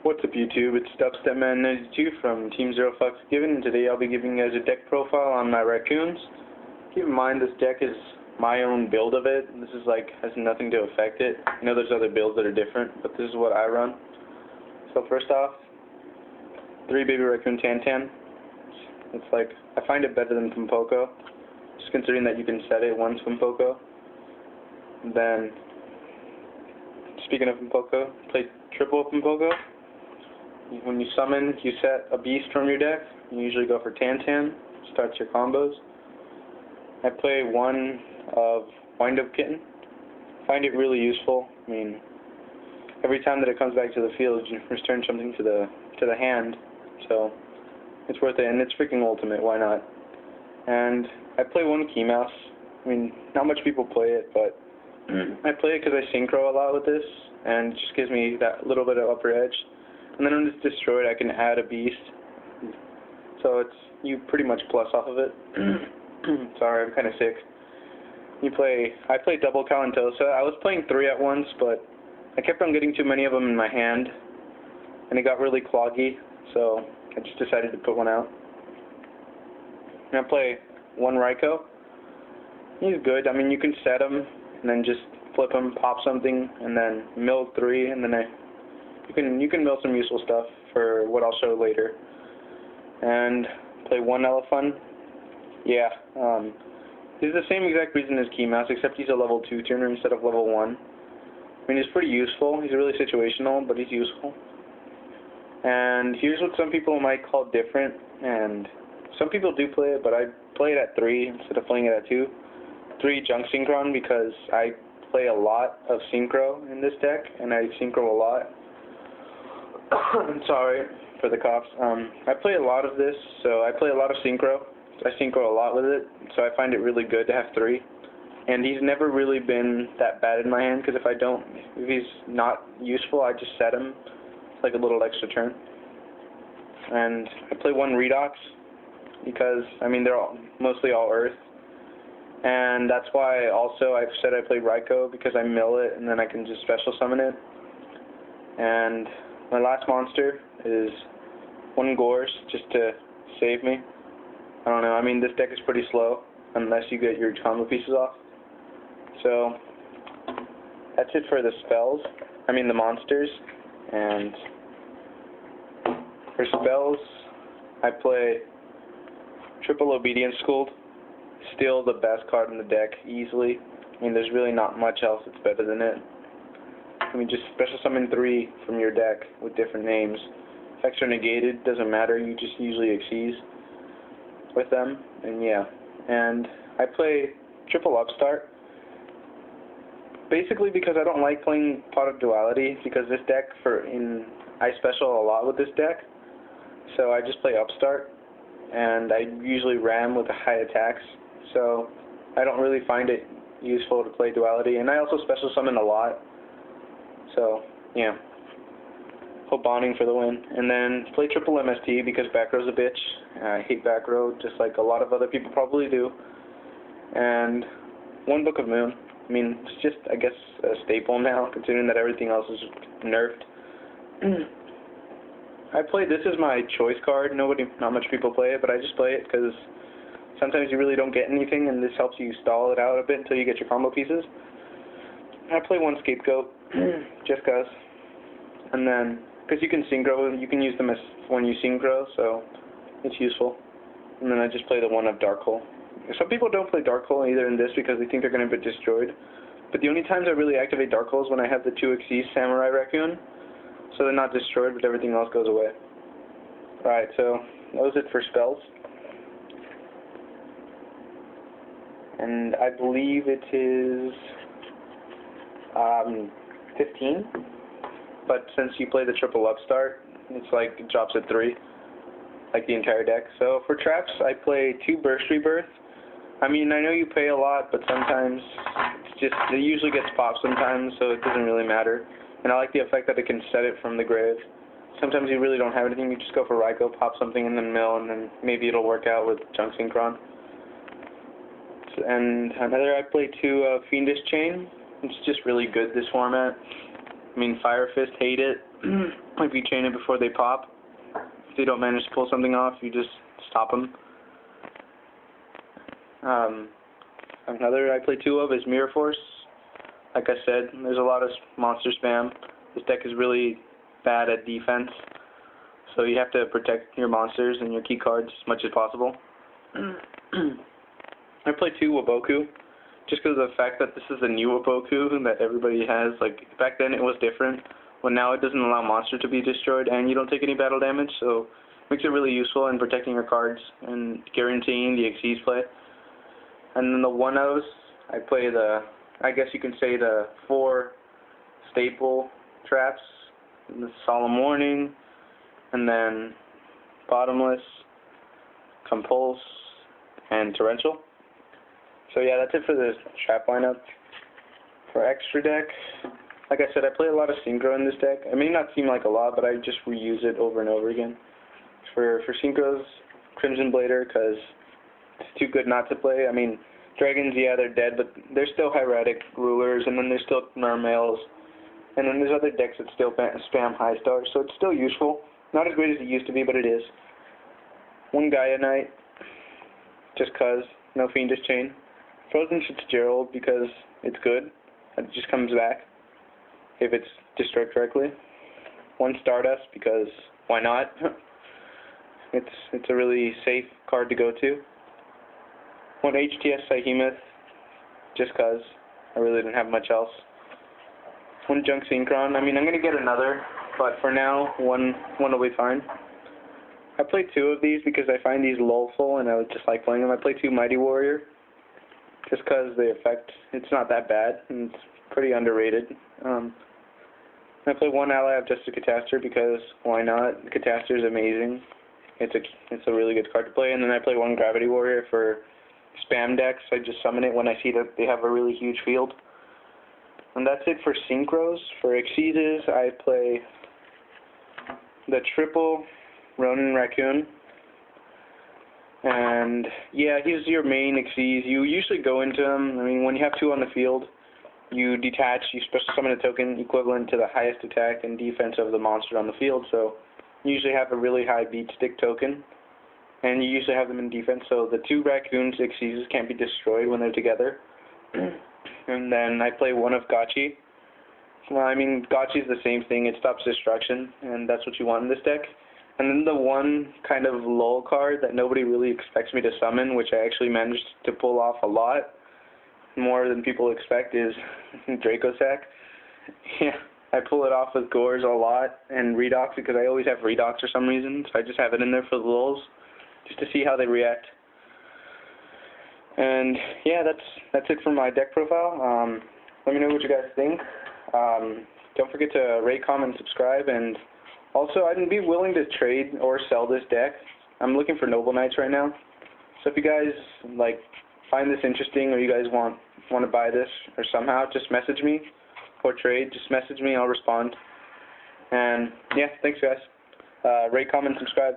What's up YouTube, it's Dubstepman92 from Team Zero Fucks Given, and today I'll be giving you guys a deck profile on my Racoons. Keep in mind this deck is my own build of it. This is has nothing to affect it. I know there's other builds that are different, but this is what I run. So first off, 3 Baby Racoon Tan. It's I find it better than Pumpoko, just considering that you can set it once Pumpoko. Then, speaking of Pumpoko, play triple Pumpoko. When you summon, you set a beast from your deck. You usually go for Tan, starts your combos. I play one of Wind-Up Kitten. Find it really useful. I mean, every time that it comes back to the field, you return something to the hand. So it's worth it, and it's freaking ultimate. Why not? And I play one Key Mouse. I mean, not much people play it, but I play it because I synchro a lot with this, and it just gives me that little bit of upper edge. And then when it's destroyed, I can add a beast. So you pretty much plus off of it. Sorry, I'm kind of sick. I play double Calentosa. I was playing 3 at once, but I kept on getting too many of them in my hand, and it got really cloggy, so I just decided to put one out. And I play one Raikou. He's good. I mean, you can set him, and then just flip him, pop something, and then mill 3, and then you can mill some useful stuff for what I'll show later. And play one Elephant. Yeah, he's the same exact reason as Key Mouse, except he's a level 2 tuner instead of level 1. I mean, he's pretty useful. He's really situational, but he's useful. And here's what some people might call different, and some people do play it, but I play it at 3 instead of playing it at 2. 3 Junk Synchron, because I play a lot of Synchro in this deck, and I Synchro a lot. Sorry for the coughs. I play a lot of this, so I play a lot of Synchro. I Synchro a lot with it, so I find it really good to have 3. And he's never really been that bad in my hand, because if he's not useful, I just set him. It's like a little extra turn. And I play one Redox, because, I mean, they're mostly all Earth. And that's why also I've said I play Raikou, because I mill it, and then I can just special summon it. And my last monster is one Gorse, just to save me. I don't know, I mean, this deck is pretty slow, unless you get your combo pieces off. So, that's it for the spells. I mean, the monsters. And for spells, I play triple Obedience Schooled. Still the best card in the deck, easily. I mean, there's really not much else that's better than it. I mean, just special summon 3 from your deck with different names. Effects are negated, doesn't matter, you just usually exceed with them, and yeah. And I play triple Upstart, basically because I don't like playing Pot of Duality, because this deck, I special a lot with this deck, so I just play Upstart, and I usually ram with the high attacks, so I don't really find it useful to play Duality, and I also special summon a lot, so yeah. Hope bonding for the win. And then play triple MST because back row's a bitch. I hate back row, just like a lot of other people probably do. And one Book of Moon. I mean, it's just, I guess, a staple now, considering that everything else is nerfed. This is my choice card. Not much people play it, but I just play it because sometimes you really don't get anything, and this helps you stall it out a bit until you get your combo pieces. I play one Scapegoat, just cause. And then, because you can synchro, you can use them as when you synchro, so it's useful. And then I just play the one of Dark Hole. Some people don't play Dark Hole either in this because they think they're going to get destroyed. But the only times I really activate Dark Hole is when I have the 2 Xyz Samurai Racoon. So they're not destroyed, but everything else goes away. Alright, so that was it for spells. And I believe it is 15. But since you play the triple Upstart, it drops at 3, like the entire deck. So for traps, I play 2 Burst Rebirth. I mean, I know you pay a lot, but sometimes it usually gets popped sometimes, so it doesn't really matter. And I like the effect that it can set it from the grave. Sometimes you really don't have anything, you just go for Raikou, pop something in the mill, and then maybe it'll work out with Junk Synchron. And I play 2 Fiendish Chain. It's just really good, this format. I mean, Fire Fist hate it. If you chain it before they pop, if they don't manage to pull something off, you just stop them. Another I play 2 of is Mirror Force. Like I said, there's a lot of monster spam. This deck is really bad at defense, so you have to protect your monsters and your key cards as much as possible. I play 2 Waboku, just because of the fact that this is a new Waboku that everybody has. Like, back then it was different, but now it doesn't allow monster to be destroyed, and you don't take any battle damage, so it makes it really useful in protecting your cards and guaranteeing the Xyz play. And then the 1-0s, I play I guess you can say the 4 staple traps, the Solemn Warning, and then Bottomless, Compulse, and Torrential. So yeah, that's it for the trap lineup. For extra deck, like I said, I play a lot of Synchro in this deck. It may not seem like a lot, but I just reuse it over and over again. For Synchros, Crimson Blader, because it's too good not to play. I mean, Dragons, yeah, they're dead, but they're still hieratic rulers, and then there's still Narmales, and then there's other decks that still spam high stars, so it's still useful. Not as great as it used to be, but it is. 1 Gaia Knight, just cause, no Fiendish Chain. Frozen Fitzgerald, because it's good. It just comes back if it's destroyed correctly. 1 Stardust, because why not? It's a really safe card to go to. 1 HTS Behemoth, just cause I really didn't have much else. 1 Junk Synchron. I mean, I'm gonna get another, but for now, one will be fine. I play 2 of these because I find these lulful, and I would just like playing them. I play 2 Mighty Warrior, just cause the effect, it's not that bad, and it's pretty underrated. I play 1 Ally of Justice Catastor because why not? Catastor is amazing. It's a really good card to play, and then I play 1 Gravity Warrior for spam decks. I just summon it when I see that they have a really huge field. And that's it for Synchros. For Xyzes, I play the triple Ronin Racoon. And yeah, he's your main Xyz. You usually go into him. I mean, when you have 2 on the field, you detach, you special summon a token equivalent to the highest attack and defense of the monster on the field. So you usually have a really high beat stick token, and you usually have them in defense, so the 2 Raccoons Xyzes can't be destroyed when they're together. And then I play 1 of Gotchi. Well, I mean, Gotchi is the same thing. It stops destruction, and that's what you want in this deck. And then the 1 kind of lull card that nobody really expects me to summon, which I actually managed to pull off a lot, more than people expect, is Dracosac. Yeah, I pull it off with Gores a lot, and Redox, because I always have Redox for some reason, so I just have it in there for the lulls, just to see how they react. And yeah, that's it for my deck profile. Let me know what you guys think. Don't forget to rate, comment, and subscribe. And also, I'd be willing to trade or sell this deck. I'm looking for Noble Knights right now. So if you guys find this interesting, or you guys want to buy this, or somehow, just message me, or trade. Just message me. I'll respond. And yeah, thanks guys. Rate, comment, subscribe.